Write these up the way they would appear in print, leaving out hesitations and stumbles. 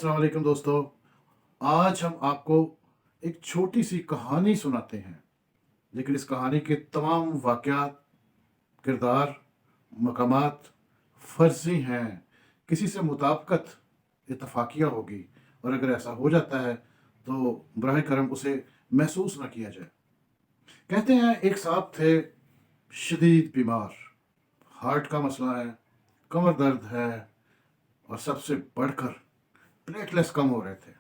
अस्सलाम वालेकुम दोस्तों। आज हम आपको एक छोटी सी कहानी सुनाते हैं, लेकिन इस कहानी के तमाम वाक़यात, किरदार, मकामात फ़र्ज़ी हैं। किसी से मुताबिकत इत्तफ़ाक़िया होगी और अगर ऐसा हो जाता है तो बराए करम उसे महसूस ना किया जाए। कहते हैं एक साहब थे शदीद बीमार, हार्ट का मसला है, कमर दर्द है और सबसे बढ़कर प्लेटलेट्स कम हो रहे थे।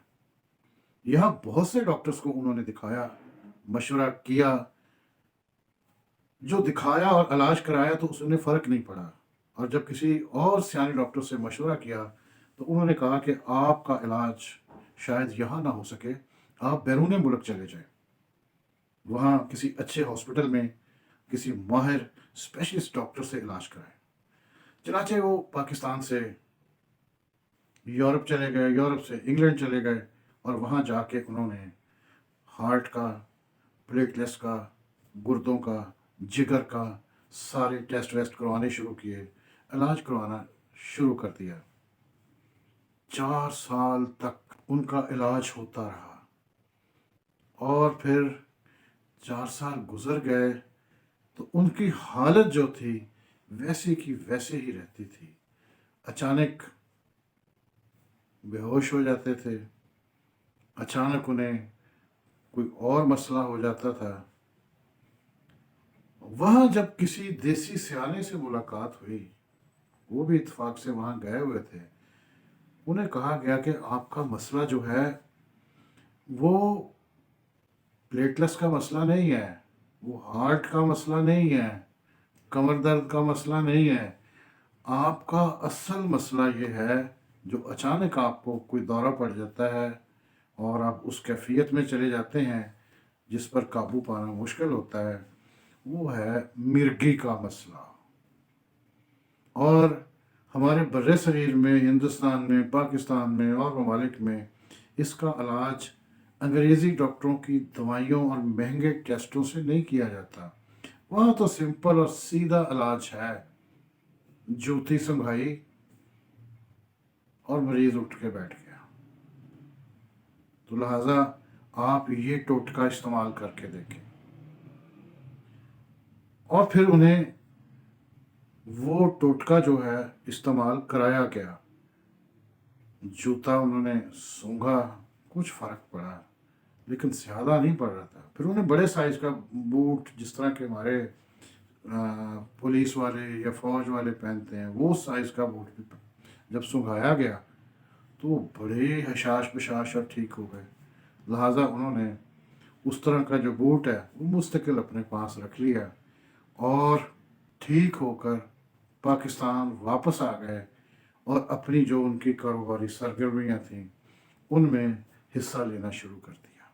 यहाँ बहुत से डॉक्टर्स को उन्होंने दिखाया, मशवरा किया, जो दिखाया और इलाज कराया तो उसमें फ़र्क नहीं पड़ा। और जब किसी और सियाने डॉक्टर से मशवरा किया तो उन्होंने कहा कि आपका इलाज शायद यहाँ ना हो सके, आप बैरून मुल्क चले जाएं, वहाँ किसी अच्छे हॉस्पिटल में किसी माहिर स्पेशलिस्ट डॉक्टर से इलाज कराएं। चनाचे वो पाकिस्तान से यूरोप चले गए, यूरोप से इंग्लैंड चले गए और वहाँ जाके उन्होंने हार्ट का, प्लेटलेट्स का, गुर्दों का, जिगर का सारे टेस्ट वेस्ट करवाने शुरू किए, इलाज करवाना शुरू कर दिया। 4 साल तक उनका इलाज होता रहा और फिर 4 साल गुजर गए तो उनकी हालत जो थी वैसे की वैसे ही रहती थी। अचानक बेहोश हो जाते थे, अचानक उन्हें कोई और मसला हो जाता था। वहाँ जब किसी देसी सियाने से मुलाकात हुई, वो भी इत्तेफाक से वहाँ गए हुए थे, उन्हें कहा गया कि आपका मसला जो है वो प्लेटलेट्स का मसला नहीं है, वो हार्ट का मसला नहीं है, कमर दर्द का मसला नहीं है। आपका असल मसला ये है जो अचानक आपको कोई दौरा पड़ जाता है और आप उस कैफियत में चले जाते हैं जिस पर काबू पाना मुश्किल होता है, वो है मिर्गी का मसला। और हमारे बर्रे सगीर में, हिंदुस्तान में, पाकिस्तान में और ममालिक में इसका इलाज अंग्रेज़ी डॉक्टरों की दवाइयों और महंगे टेस्टों से नहीं किया जाता। वहाँ तो सिंपल और सीधा इलाज है, जूती संभाई और मरीज़ उठ के बैठ गया। तो लिहाजा आप ये टोटका इस्तेमाल करके देखें। और फिर उन्हें वो टोटका जो है इस्तेमाल कराया गया। जूता उन्होंने सूंघा, कुछ फ़र्क पड़ा, लेकिन ज़्यादा नहीं पड़ रहा था। फिर उन्हें बड़े साइज़ का बूट, जिस तरह के हमारे पुलिस वाले या फ़ौज वाले पहनते हैं, वो साइज़ का बूट भी जब सूंघाया गया तो बड़े हशाश बशाश और ठीक हो गए। लिहाजा उन्होंने उस तरह का जो बूट है वो मुस्तकिल अपने पास रख लिया और ठीक होकर पाकिस्तान वापस आ गए और अपनी जो उनकी कारोबारी सरगर्मियाँ थीं उनमें हिस्सा लेना शुरू कर दिया।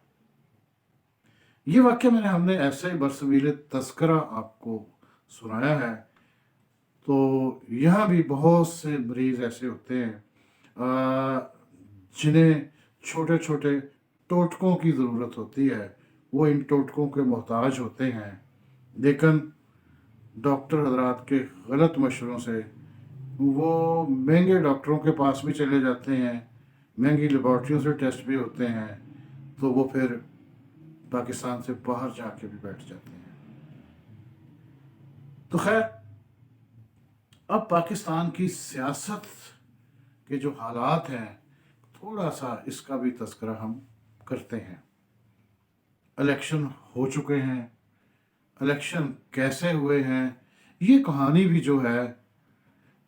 ये वाक़या हमने ऐसे ही बरसबील तज़किरा आपको सुनाया है। तो यहाँ भी बहुत से मरीज़ ऐसे होते हैं जिन्हें छोटे छोटे टोटकों की ज़रूरत होती है, वो इन टोटकों के मोहताज होते हैं, लेकिन डॉक्टर हजरात के गलत मशवरों से वो महंगे डॉक्टरों के पास भी चले जाते हैं, महंगी लेबॉर्ट्रियों से टेस्ट भी होते हैं, तो वो फिर पाकिस्तान से बाहर जाके भी बैठ जाते हैं। तो खैर, अब पाकिस्तान की सियासत के जो हालात हैं, थोड़ा सा इसका भी तज़किरा हम करते हैं। इलेक्शन हो चुके हैं, इलेक्शन कैसे हुए हैं, ये कहानी भी जो है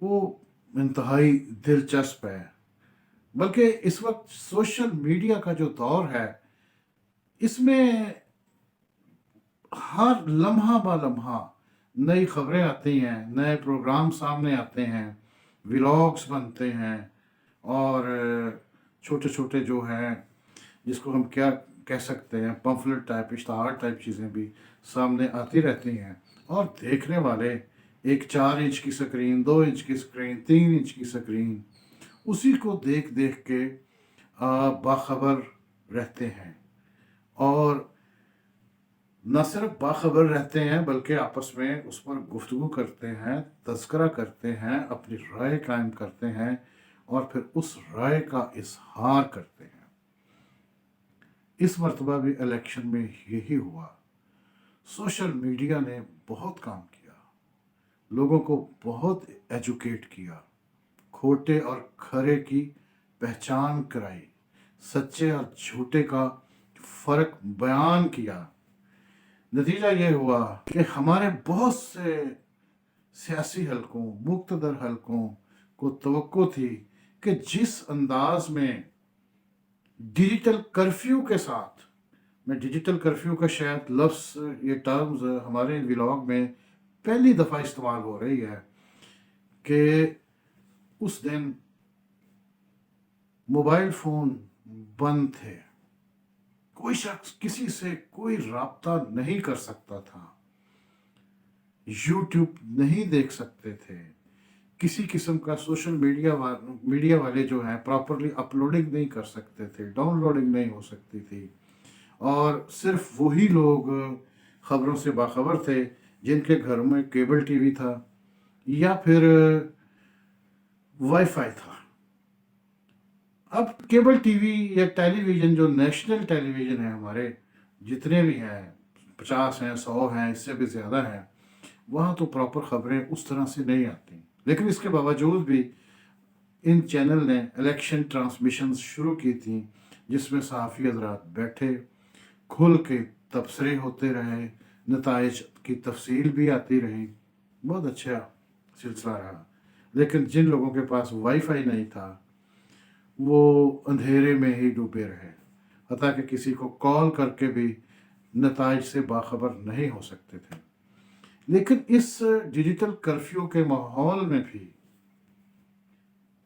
वो इंतहाई दिलचस्प है। बल्कि इस वक्त सोशल मीडिया का जो दौर है, इसमें हर लम्हा ब लम्हा नई खबरें आती हैं, नए प्रोग्राम सामने आते हैं, व्लॉग्स बनते हैं और छोटे छोटे जो हैं, जिसको हम क्या कह सकते हैं, पम्फलेट टाइप, इश्तहार टाइप चीज़ें भी सामने आती रहती हैं। और देखने वाले एक 4 इंच की स्क्रीन, 2 इंच की स्क्रीन, 3 इंच की स्क्रीन, उसी को देख देख के बाखबर रहते हैं। और न सिर्फ बाखबर रहते हैं बल्कि आपस में उस पर गुफ्तगू करते हैं, तज़किरा करते हैं, अपनी राय कायम करते हैं اور پھر اس رائے کا اظہار کرتے ہیں۔ اس مرتبہ بھی الیکشن میں یہی ہوا۔ سوشل میڈیا نے بہت کام کیا، لوگوں کو بہت ایجوکیٹ کیا، کھوٹے اور کھرے کی پہچان کرائی، سچے اور جھوٹے کا فرق بیان کیا۔ نتیجہ یہ ہوا کہ ہمارے بہت سے سیاسی حلقوں، مقتدر حلقوں کو توقع تھی کہ جس انداز میں ڈیجیٹل کرفیو کے ساتھ، میں ڈیجیٹل کرفیو کا شاید لفظ، یہ ٹرمز ہمارے ولاگ میں پہلی دفعہ استعمال ہو رہی ہے، کہ اس دن موبائل فون بند تھے، کوئی شخص کسی سے کوئی رابطہ نہیں کر سکتا تھا، یوٹیوب نہیں دیکھ سکتے تھے، کسی قسم کا سوشل میڈیا والے جو ہیں پراپرلی اپلوڈنگ نہیں کر سکتے تھے، ڈاؤن لوڈنگ نہیں ہو سکتی تھی، اور صرف وہی لوگ خبروں سے باخبر تھے جن کے گھر میں کیبل ٹی وی تھا یا پھر وائی فائی تھا۔ اب کیبل ٹی وی یا ٹیلی ویژن، جو نیشنل ٹیلی ویژن ہے ہمارے، جتنے بھی ہیں 50 ہیں، 100 ہیں، اس سے بھی زیادہ ہیں، وہاں تو پراپر خبریں اس طرح سے نہیں آتی، لیکن اس کے باوجود بھی ان چینل نے الیکشن ٹرانسمیشنز شروع کی تھیں، جس میں صحافی حضرات بیٹھے، کھل کے تبصرے ہوتے رہے، نتائج کی تفصیل بھی آتی رہی، بہت اچھا سلسلہ رہا۔ لیکن جن لوگوں کے پاس وائی فائی نہیں تھا وہ اندھیرے میں ہی ڈوبے رہے، حتیٰ کہ کسی کو کال کر کے بھی نتائج سے باخبر نہیں ہو سکتے تھے۔ لیکن اس ڈیجیٹل کرفیو کے ماحول میں بھی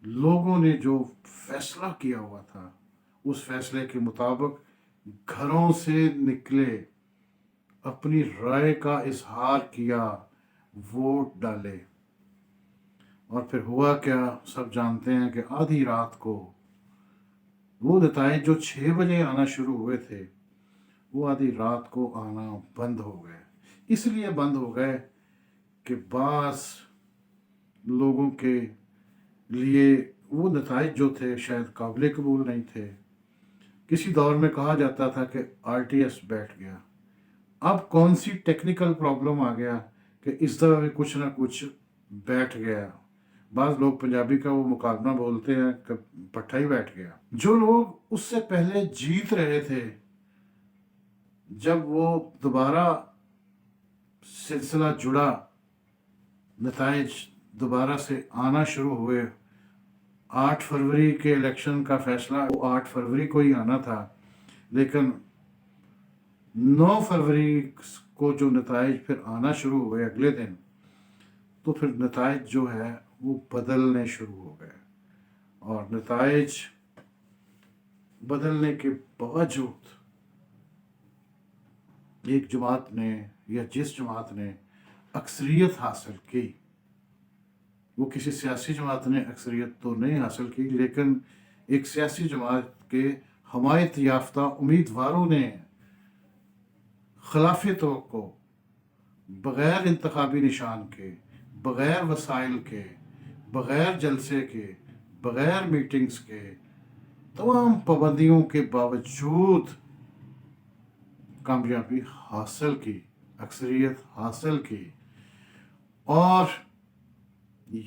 لوگوں نے جو فیصلہ کیا ہوا تھا، اس فیصلے کے مطابق گھروں سے نکلے، اپنی رائے کا اظہار کیا، ووٹ ڈالے، اور پھر ہوا کیا سب جانتے ہیں کہ آدھی رات کو وہ نتائج جو 6 بجے آنا شروع ہوئے تھے، وہ آدھی رات کو آنا بند ہو گئے۔ اس لیے بند ہو گئے کہ بعض لوگوں کے لیے وہ نتائج جو تھے شاید قابل قبول نہیں تھے۔ کسی دور میں کہا جاتا تھا کہ آر ٹی ایس بیٹھ گیا۔ اب کون سی ٹیکنیکل پرابلم آ گیا کہ اس طرح بھی کچھ نہ کچھ بیٹھ گیا۔ بعض لوگ پنجابی کا وہ مکالمہ بولتے ہیں کہ پٹھا ہی بیٹھ گیا۔ جو لوگ اس سے پہلے جیت رہے تھے، جب وہ دوبارہ سلسلہ جڑا، نتائج دوبارہ سے آنا شروع ہوئے، 8 فروری کے الیکشن کا فیصلہ وہ 8 فروری کو ہی آنا تھا، لیکن 9 فروری کو جو نتائج پھر آنا شروع ہوئے اگلے دن، تو پھر نتائج جو ہے وہ بدلنے شروع ہو گئے، اور نتائج بدلنے کے باوجود ایک جماعت نے، یا جس جماعت نے اکثریت حاصل کی، وہ کسی سیاسی جماعت نے اکثریت تو نہیں حاصل کی، لیکن ایک سیاسی جماعت کے حمایت یافتہ امیدواروں نے خلاف توقع، بغیر انتخابی نشان کے، بغیر وسائل کے، بغیر جلسے کے، بغیر میٹنگز کے، تمام پابندیوں کے باوجود کامیابی حاصل کی، اکثریت حاصل کی، اور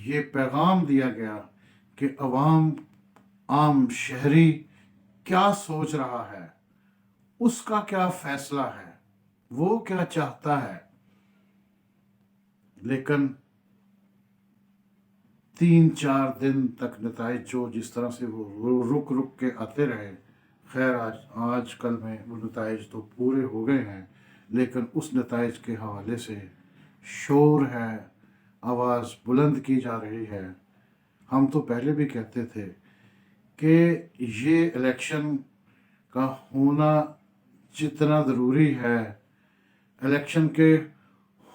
یہ پیغام دیا گیا کہ عوام، عام شہری کیا سوچ رہا ہے، اس کا کیا فیصلہ ہے، وہ کیا چاہتا ہے۔ لیکن 3-4 دن تک نتائج جو جس طرح سے وہ رک رک کے آتے رہے، خیر آج کل میں وہ نتائج تو پورے ہو گئے ہیں، لیکن اس نتائج کے حوالے سے شور ہے، آواز بلند کی جا رہی ہے۔ ہم تو پہلے بھی کہتے تھے کہ یہ الیکشن کا ہونا جتنا ضروری ہے، الیکشن کے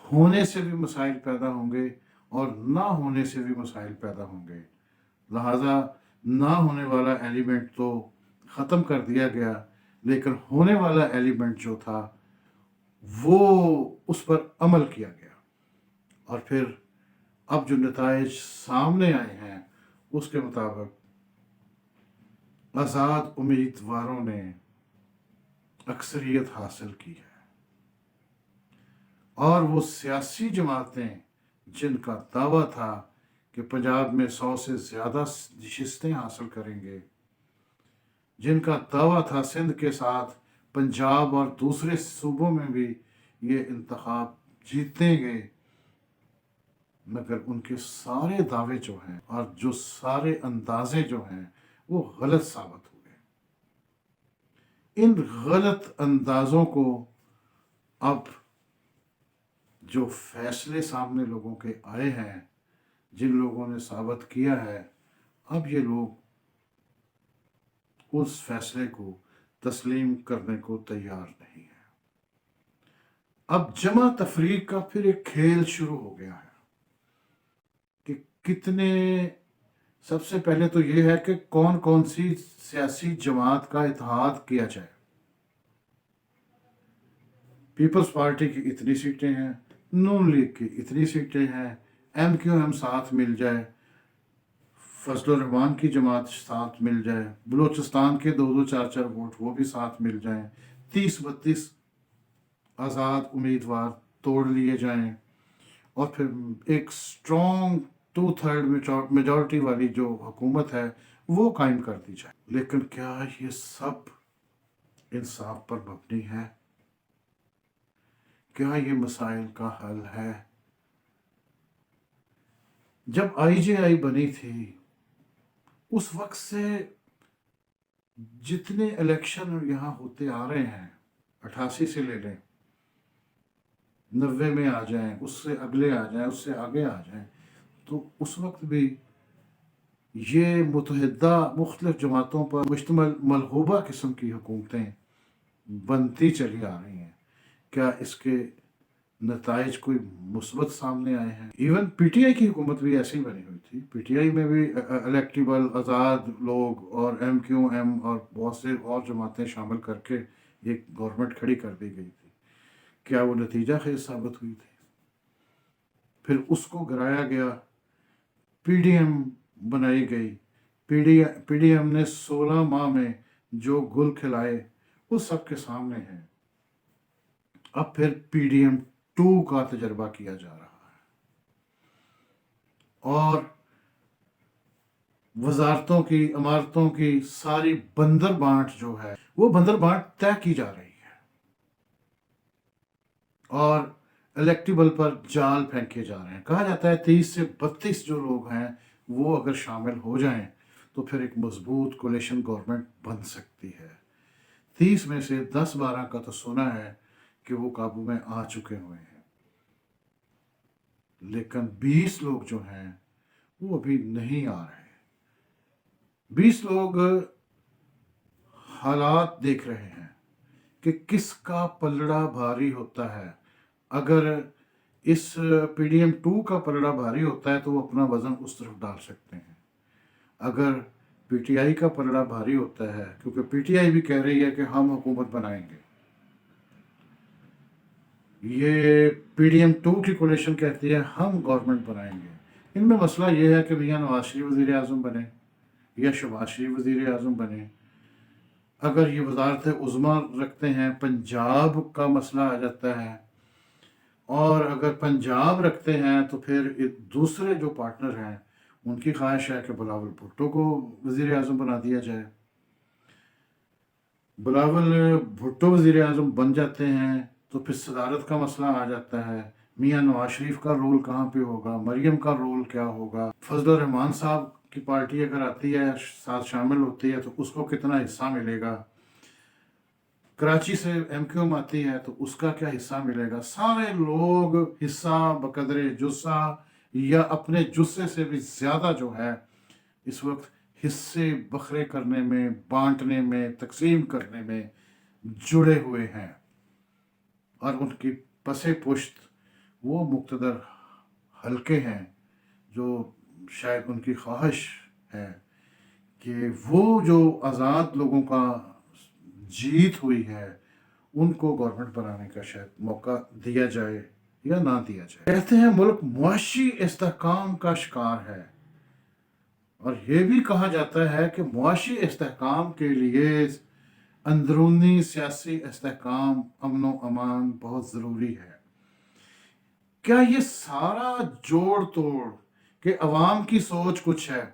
ہونے سے بھی مسائل پیدا ہوں گے اور نہ ہونے سے بھی مسائل پیدا ہوں گے، لہٰذا نہ ہونے والا ایلیمنٹ تو ختم کر دیا گیا، لیکن ہونے والا ایلیمنٹ جو تھا وہ اس پر عمل کیا گیا، اور پھر اب جو نتائج سامنے آئے ہیں اس کے مطابق आज़ाद उम्मीदवारों ने अक्सरियत हासिल की है और वो सियासी जमातें जिनका दावा था कि पंजाब में 100 से ज़्यादा नशिस्तें हासिल करेंगे, जिनका दावा था सिंध के साथ पंजाब और दूसरे सूबों में भी ये इंतखाब जीतेंगे, मगर उनके सारे दावे जो हैं और जो सारे अंदाजे जो हैं वो गलत साबित हुए। इन गलत अंदाजों को अब जो फैसले सामने लोगों के आए हैं, जिन लोगों ने साबित किया है, अब ये लोग उस फैसले को तस्लीम करने को तैयार नहीं है। अब जमा तफरीक का फिर एक खेल शुरू हो गया है कि कितने, सबसे पहले तो ये है कि कौन कौन सी सियासी जमात का इत्तेहाद किया जाए। पीपल्स पार्टी की इतनी सीटें हैं, नून लीग की इतनी सीटें हैं, MQM साथ मिल जाए, फजल रहमान की जमात साथ मिल जाए, बलूचिस्तान के 2-2 4-4 वोट वो भी साथ मिल जाएं, 30-32 आज़ाद उम्मीदवार तोड़ लिए जाएं और फिर एक स्ट्रॉन्ग 2/3 मेजॉरिटी वाली जो हुकूमत है वो कायम कर दी जाए। लेकिन क्या ये सब इंसाफ पर मबनी है? क्या ये मसाइल का हल है? जब IJI बनी थी उस वक्त से जितने इलेक्शन यहाँ होते आ रहे हैं, 88 से ले लें, 90 में आ जाएं, उससे अगले आ जाएं, उससे आगे आ जाएं, तो उस वक्त भी ये मुतहदा मुख्तलिफ जमातों पर मुश्तमिल मलहूबा किस्म की हुकूमतें बनती चली आ रही हैं। क्या इसके नताइज कोई मुस्बत सामने आए हैं? इवन PTI की हुकूमत भी ऐसी बनी हुई थी। PTI में भी इलेक्टेबल आज़ाद लोग और MQM और बहुत से और जमातें शामिल करके एक गवर्नमेंट खड़ी कर दी गई थी। क्या वो नतीजा खेज साबित हुई थी? फिर उसको गिराया गया, PDM बनाई गई। PDM ने 16 माह में जो गुल खिलाए वो सबके सामने हैं। अब फिर PDM 2 का तजर्बा किया जा रहा है और वजारतों की, इमारतों की सारी बंदर बांट जो है वो बंदर बांट तय की जा रही है और इलेक्टेबल पर जाल फेंके जा रहे हैं। कहा जाता है 30 से 32 जो लोग हैं वो अगर शामिल हो जाएं तो फिर एक मजबूत कोलिशन गवर्नमेंट बन सकती है। 30 में से 10-12 का तो सुना है कि वो काबू में आ चुके हुए हैं, लेकिन 20 लोग जो हैं वो अभी नहीं आ रहे। 20 लोग हालात देख रहे हैं कि किसका पलड़ा भारी होता है। अगर इस PDM 2 का पलड़ा भारी होता है तो वो अपना वजन उस तरफ डाल सकते हैं। अगर PTI का पलड़ा भारी होता है, क्योंकि PTI भी कह रही है कि हम हुकूमत बनाएंगे, ये PDM 2 की कोलिशन कहती है हम गवर्नमेंट बनाएंगे। इनमें मसला ये है कि मियाँ नवाज शरीफ वज़ीर आज़म बने या शहबाज शरीफ वज़ीर आज़म बने। अगर ये वजारत उज़्मा रखते हैं, पंजाब का मसला आ जाता है, और अगर पंजाब रखते हैं तो फिर दूसरे जो पार्टनर हैं उनकी ख्वाहिश है कि बिलावल भुट्टो को वज़ीर आज़म बना दिया जाए। बिलावल भुट्टो वज़ीर आज़म बन जाते हैं तो फिर सदारत का मसला आ जाता है। मियाँ नवाज शरीफ का रोल कहाँ पे होगा, मरियम का रोल क्या होगा, फजल रहमान साहब की पार्टी अगर आती है साथ शामिल होती है तो उसको कितना हिस्सा मिलेगा, कराची से MQM आती है तो उसका क्या हिस्सा मिलेगा। सारे लोग हिस्सा बकदरे जुस्सा या अपने जुस्से से भी ज़्यादा जो है इस वक्त हिस्से बखरे करने में, बांटने में, तकसीम करने में जुड़े हुए हैं और उनकी पसे पुश्त वो मुक्तदर हल्के हैं जो शायद उनकी ख्वाहिश है कि वो जो आज़ाद लोगों का जीत हुई है उनको गवर्नमेंट बनाने का शायद मौका दिया जाए या ना दिया जाए। कहते हैं मुल्क मुआशी इस्तेहकाम का शिकार है, اور یہ بھی کہا جاتا ہے کہ معاشی استحکام کے لیے اندرونی سیاسی استحکام، امن و امان بہت ضروری ہے۔ کیا یہ سارا جوڑ توڑ کہ عوام کی سوچ کچھ ہے،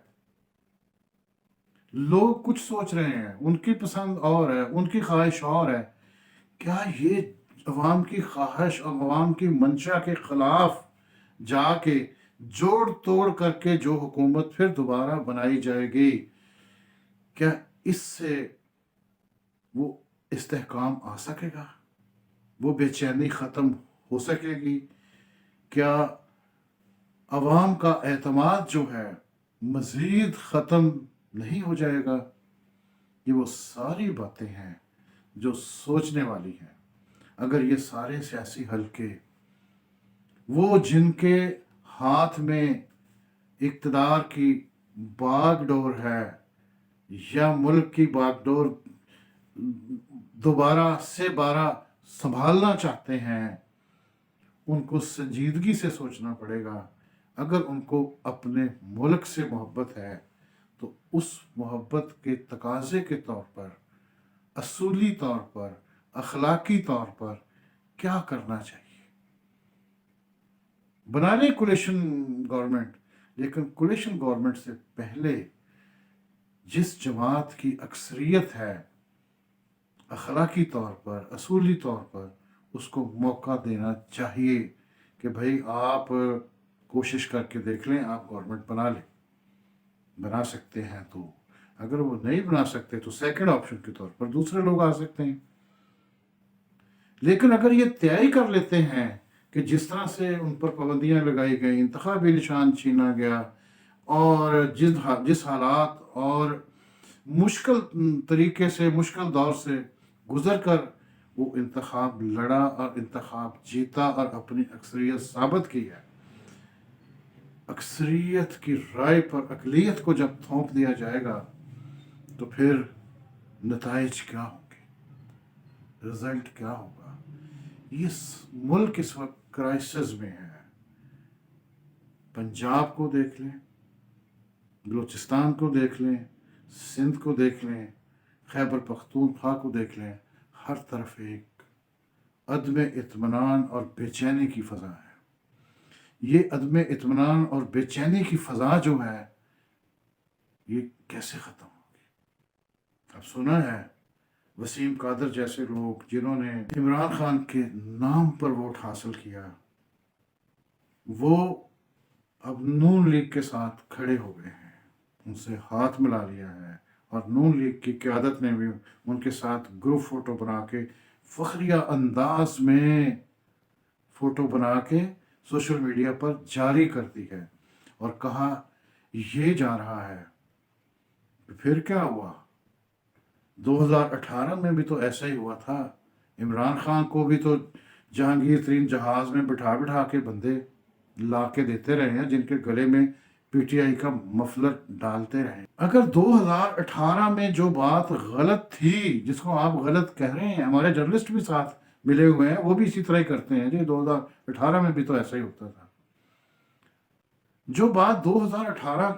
لوگ کچھ سوچ رہے ہیں، ان کی پسند اور ہے، ان کی خواہش اور ہے، کیا یہ عوام کی خواہش اور عوام کی منشا کے خلاف جا کے جوڑ توڑ کر کے جو حکومت پھر دوبارہ بنائی جائے گی، کیا اس سے وہ استحکام آ سکے گا؟ وہ بے چینی ختم ہو سکے گی؟ کیا عوام کا اعتماد جو ہے مزید ختم نہیں ہو جائے گا؟ یہ وہ ساری باتیں ہیں جو سوچنے والی ہیں۔ اگر یہ سارے سیاسی حلقے، وہ جن کے ہاتھ میں اقتدار کی باغ ڈور ہے یا ملک کی باغ ڈور دوبارہ سے بارہ سنبھالنا چاہتے ہیں، ان کو سنجیدگی سے سوچنا پڑے گا۔ اگر ان کو اپنے ملک سے محبت ہے تو اس محبت کے تقاضے کے طور پر، اصولی طور پر، اخلاقی طور پر کیا کرنا چاہیے؟ بنا لیں کولیشن گورنمنٹ، لیکن کولیشن گورنمنٹ سے پہلے جس جماعت کی اکثریت ہے اخلاقی طور پر، اصولی طور پر، اس کو موقع دینا چاہیے کہ بھائی آپ کوشش کر کے دیکھ لیں، آپ گورنمنٹ بنا لیں، بنا سکتے ہیں تو۔ اگر وہ نہیں بنا سکتے تو سیکنڈ آپشن کے طور پر دوسرے لوگ آ سکتے ہیں۔ لیکن اگر یہ طے کر لیتے ہیں کہ جس طرح سے ان پر پابندیاں لگائی گئی، انتخابی نشان چھینا گیا، اور جس حالات اور مشکل طریقے سے، مشکل دور سے گزر کر وہ انتخاب لڑا اور انتخاب جیتا اور اپنی اکثریت ثابت کی ہے، اکثریت کی رائے پر اقلیت کو جب تھوپ دیا جائے گا تو پھر نتائج کیا ہوں گے، رزلٹ کیا ہوگا؟ یہ ملک اس وقت کرائسس میں ہے۔ پنجاب کو دیکھ لیں، بلوچستان کو دیکھ لیں، سندھ کو دیکھ لیں، خیبر پختونخوا کو دیکھ لیں، ہر طرف ایک عدم اطمینان اور بے چینی کی فضا ہے۔ یہ عدم اطمینان اور بے چینی کی فضا جو ہے، یہ کیسے ختم ہوگی؟ اب سنا ہے وسیم قادر جیسے لوگ جنہوں نے عمران خان کے نام پر ووٹ حاصل کیا، وہ اب نون لیگ کے ساتھ کھڑے ہو گئے ہیں، ان سے ہاتھ ملا لیا ہے، اور نون لیگ کی قیادت نے بھی ان کے ساتھ گروپ فوٹو بنا کے فخریہ انداز میں فوٹو بنا کے سوشل میڈیا پر جاری کر دی ہے، اور کہا یہ جا رہا ہے۔ پھر کیا ہوا؟ 2018 میں بھی تو ایسا ہی ہوا تھا۔ عمران خان کو بھی تو جہانگیر ترین جہاز میں بٹھا بٹھا کے بندے لا کے دیتے رہے ہیں، جن کے گلے میں پی ٹی آئی کا مفلر ڈالتے رہے۔ اگر 2018 میں جو بات غلط تھی، جس کو آپ غلط کہہ رہے ہیں، ہمارے جرنلسٹ بھی ساتھ ملے ہوئے ہیں، وہ بھی اسی طرح ہی کرتے ہیں جی، 2018 میں بھی تو ایسا ہی ہوتا تھا۔ جو بات 2018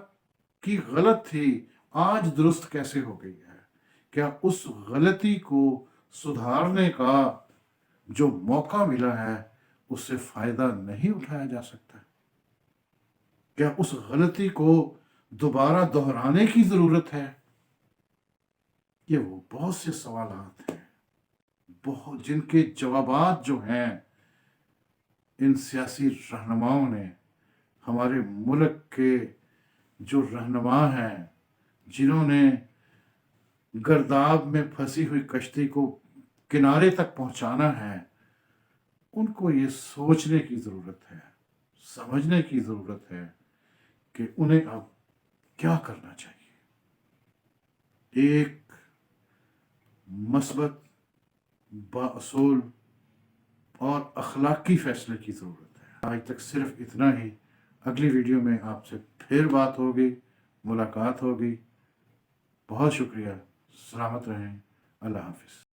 کی غلط تھی، آج درست کیسے ہو گئی ہے؟ کیا اس غلطی کو سدھارنے کا جو موقع ملا ہے اس سے فائدہ نہیں اٹھایا جا سکتا؟ کیا اس غلطی کو دوبارہ دہرانے کی ضرورت ہے؟ یہ وہ بہت سے سوالات ہیں، جن کے جوابات جو ہیں ان سیاسی رہنماؤں نے، ہمارے ملک کے جو رہنما ہیں، جنہوں نے گرداب میں پھنسی ہوئی کشتی کو کنارے تک پہنچانا ہے، ان کو یہ سوچنے کی ضرورت ہے، سمجھنے کی ضرورت ہے کہ انہیں اب کیا کرنا چاہیے۔ ایک مثبت، بااصول اور اخلاقی فیصلے کی ضرورت ہے۔ آج تک صرف اتنا ہی، اگلی ویڈیو میں آپ سے پھر بات ہوگی، ملاقات ہوگی۔ بہت شکریہ، سلامت رہیں، اللہ حافظ۔